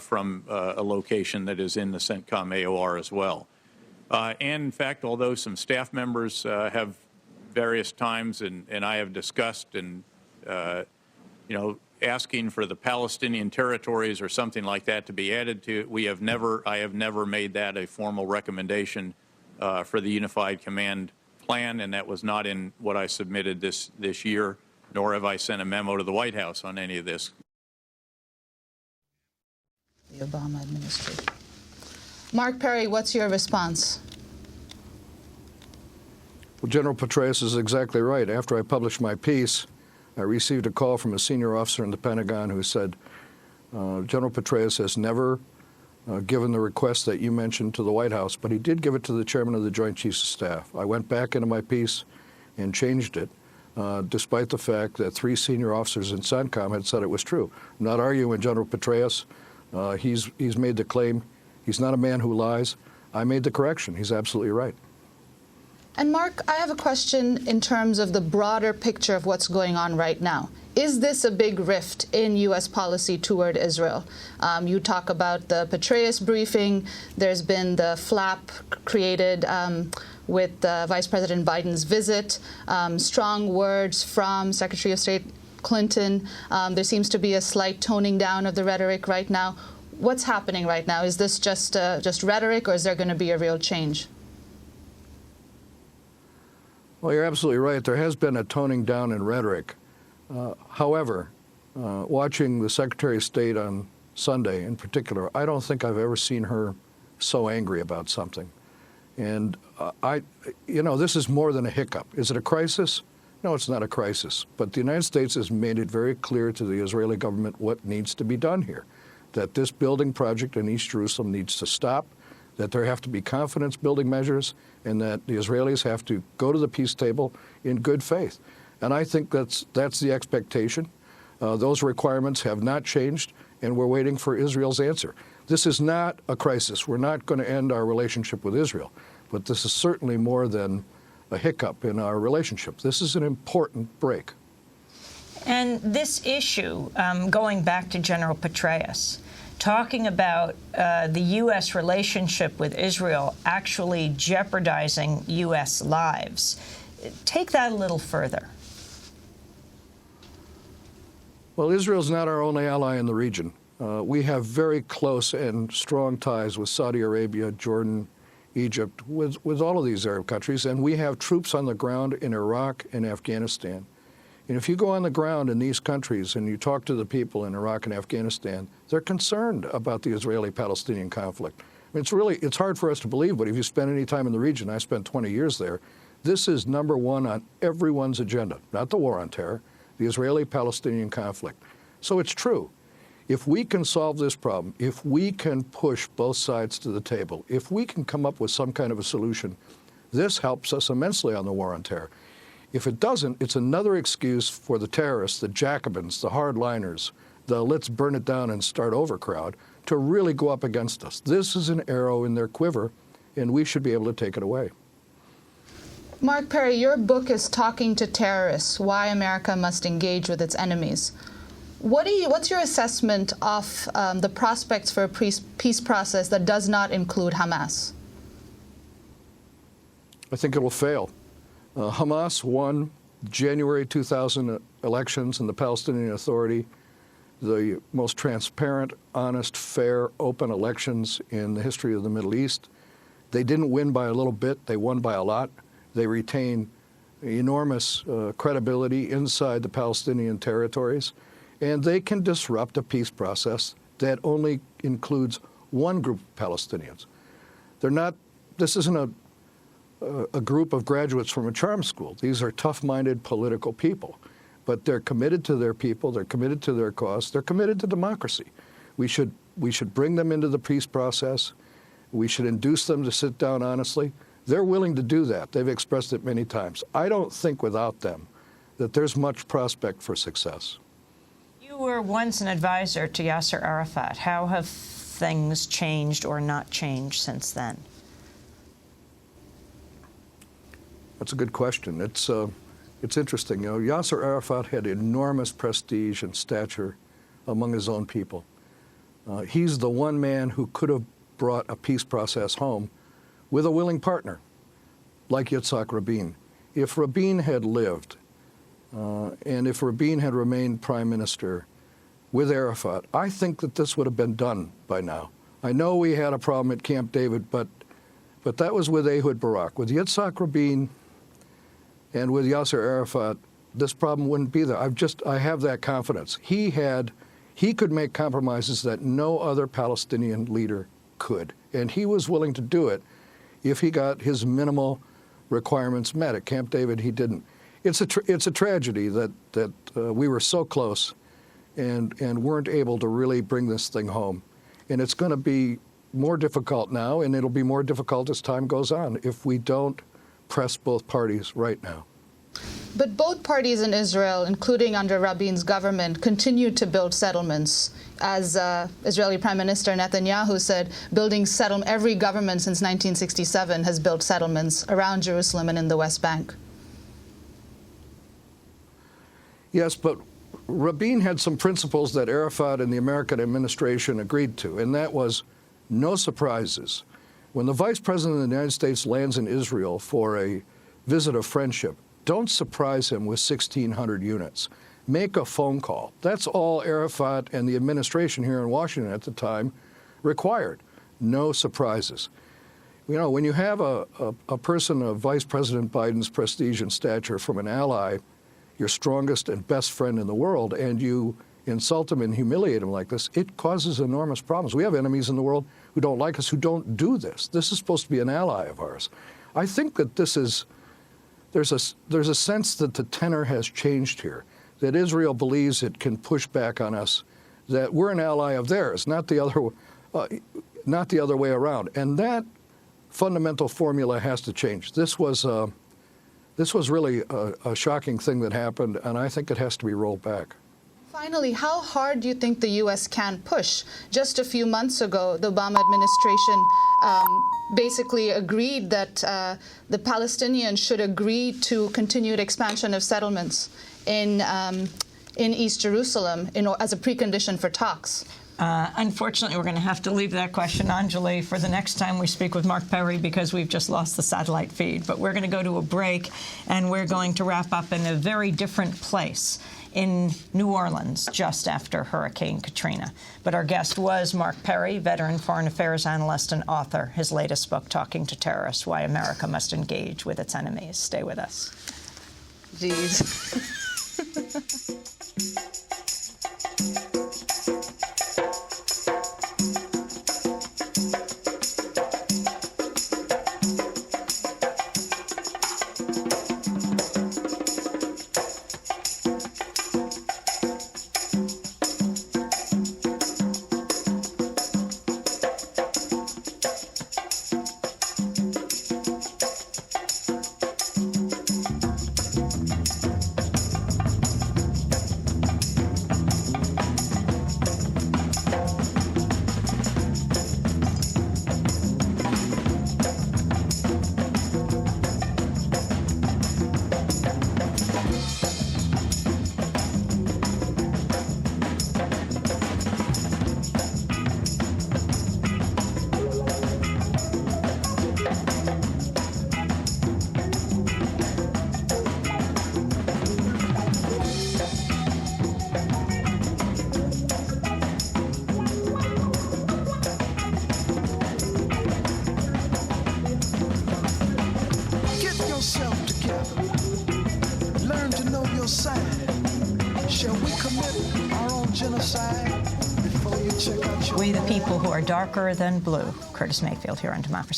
from a location that is in the CENTCOM AOR as well. And in fact, although some staff members have various times and I have discussed and, asking for the Palestinian territories or something like that to be added to it, I have never made that a formal recommendation for the Unified Command Plan, and that was not in what I submitted this year, nor have I sent a memo to the White House on any of this. The Obama administration. Mark Perry, what's your response? Well, General Petraeus is exactly right. After I published my piece, I received a call from a senior officer in the Pentagon who said, General Petraeus has never given the request that you mentioned to the White House, but he did give it to the chairman of the Joint Chiefs of Staff. I went back into my piece and changed it, despite the fact that 3 senior officers in CENTCOM had said it was true. I'm not arguing with General Petraeus. He's made the claim. He's not a man who lies. I made the correction. He's absolutely right. And Mark, I have a question in terms of the broader picture of what's going on right now. Is this a big rift in U.S. policy toward Israel? You talk about the Petraeus briefing. There's been the flap created with Vice President Biden's visit, strong words from Secretary of State Clinton. There seems to be a slight toning down of the rhetoric right now. What's happening right now? Is this just rhetoric, or is there going to be a real change? Well, you're absolutely right. There has been a toning down in rhetoric. However, watching the Secretary of State on Sunday in particular, I don't think I've ever seen her so angry about something. And this is more than a hiccup. Is it a crisis? No, it's not a crisis. But the United States has made it very clear to the Israeli government what needs to be done here, that this building project in East Jerusalem needs to stop, that there have to be confidence-building measures, and that the Israelis have to go to the peace table in good faith. And I think that's the expectation. Those requirements have not changed, and we're waiting for Israel's answer. This is not a crisis. We're not going to end our relationship with Israel, but this is certainly more than a hiccup in our relationship. This is an important break. And this issue, going back to General Petraeus, talking about the U.S. relationship with Israel actually jeopardizing U.S. lives. Take that a little further. Well, Israel's not our only ally in the region. We have very close and strong ties with Saudi Arabia, Jordan, Egypt, with all of these Arab countries, and we have troops on the ground in Iraq and Afghanistan. And if you go on the ground in these countries and you talk to the people in Iraq and Afghanistan, they're concerned about the Israeli-Palestinian conflict. I mean, it's hard for us to believe, but if you spend any time in the region, I spent 20 years there, this is number one on everyone's agenda, not the war on terror, the Israeli-Palestinian conflict. So it's true. If we can solve this problem, if we can push both sides to the table, if we can come up with some kind of a solution, this helps us immensely on the war on terror. If it doesn't, it's another excuse for the terrorists, the Jacobins, the hardliners, the let's burn it down and start over crowd to really go up against us. This is an arrow in their quiver, and we should be able to take it away. Mark Perry, your book is Talking to Terrorists, Why America Must Engage with Its Enemies. What's your assessment of the prospects for a peace process that does not include Hamas? I think it will fail. Hamas won January 2000 elections in the Palestinian Authority, the most transparent, honest, fair, open elections in the history of the Middle East. They didn't win by a little bit. They won by a lot. They retain enormous credibility inside the Palestinian territories, and they can disrupt a peace process that only includes one group of Palestinians. This isn't a group of graduates from a charm school. These are tough-minded political people, but they're committed to their people, they're committed to their cause, they're committed to democracy. We should bring them into the peace process. We should induce them to sit down honestly. They're willing to do that. They've expressed it many times. I don't think without them that there's much prospect for success. You were once an advisor to Yasser Arafat. How have things changed or not changed since then? That's a good question. It's interesting. You know, Yasser Arafat had enormous prestige and stature among his own people. He's the one man who could have brought a peace process home with a willing partner, like Yitzhak Rabin. If Rabin had lived, and if Rabin had remained prime minister with Arafat, I think that this would have been done by now. I know we had a problem at Camp David, but that was with Ehud Barak. With Yitzhak Rabin and with Yasser Arafat, this problem wouldn't be there. I have that confidence. He could make compromises that no other Palestinian leader could, and he was willing to do it if he got his minimal requirements met. At Camp David, he didn't. It's a tragedy that we were so close and weren't able to really bring this thing home. And it's going to be more difficult now, and it'll be more difficult as time goes on if we don't press both parties right now. But both parties in Israel, including under Rabin's government, continued to build settlements. As Israeli Prime Minister Netanyahu said, every government since 1967 has built settlements around Jerusalem and in the West Bank. Yes, but Rabin had some principles that Arafat and the American administration agreed to, and that was no surprises. When the Vice President of the United States lands in Israel for a visit of friendship, don't surprise him with 1,600 units. Make a phone call. That's all Arafat and the administration here in Washington at the time required. No surprises. You know, when you have a person of Vice President Biden's prestige and stature from an ally, your strongest and best friend in the world, and you insult him and humiliate him like this, it causes enormous problems. We have enemies in the world who don't like us, who don't do this. This is supposed to be an ally of ours. I think that there's a sense that the tenor has changed here, that Israel believes it can push back on us, that we're an ally of theirs, not the other way around. And that fundamental formula has to change. This was really a shocking thing that happened, and I think it has to be rolled back. Finally, how hard do you think the U.S. can push? Just a few months ago, the Obama administration basically agreed that the Palestinians should agree to continued expansion of settlements in East Jerusalem as a precondition for talks. Unfortunately, we're going to have to leave that question, Anjali, for the next time we speak with Mark Perry, because we've just lost the satellite feed. But we're going to go to a break, and we're going to wrap up in a very different place, in New Orleans, just after Hurricane Katrina. But our guest was Mark Perry, veteran foreign affairs analyst and author. His latest book, Talking to Terrorists, Why America Must Engage with Its Enemies. Stay with us. Jeez. We the people who are darker than blue. Curtis Mayfield here on Democracy.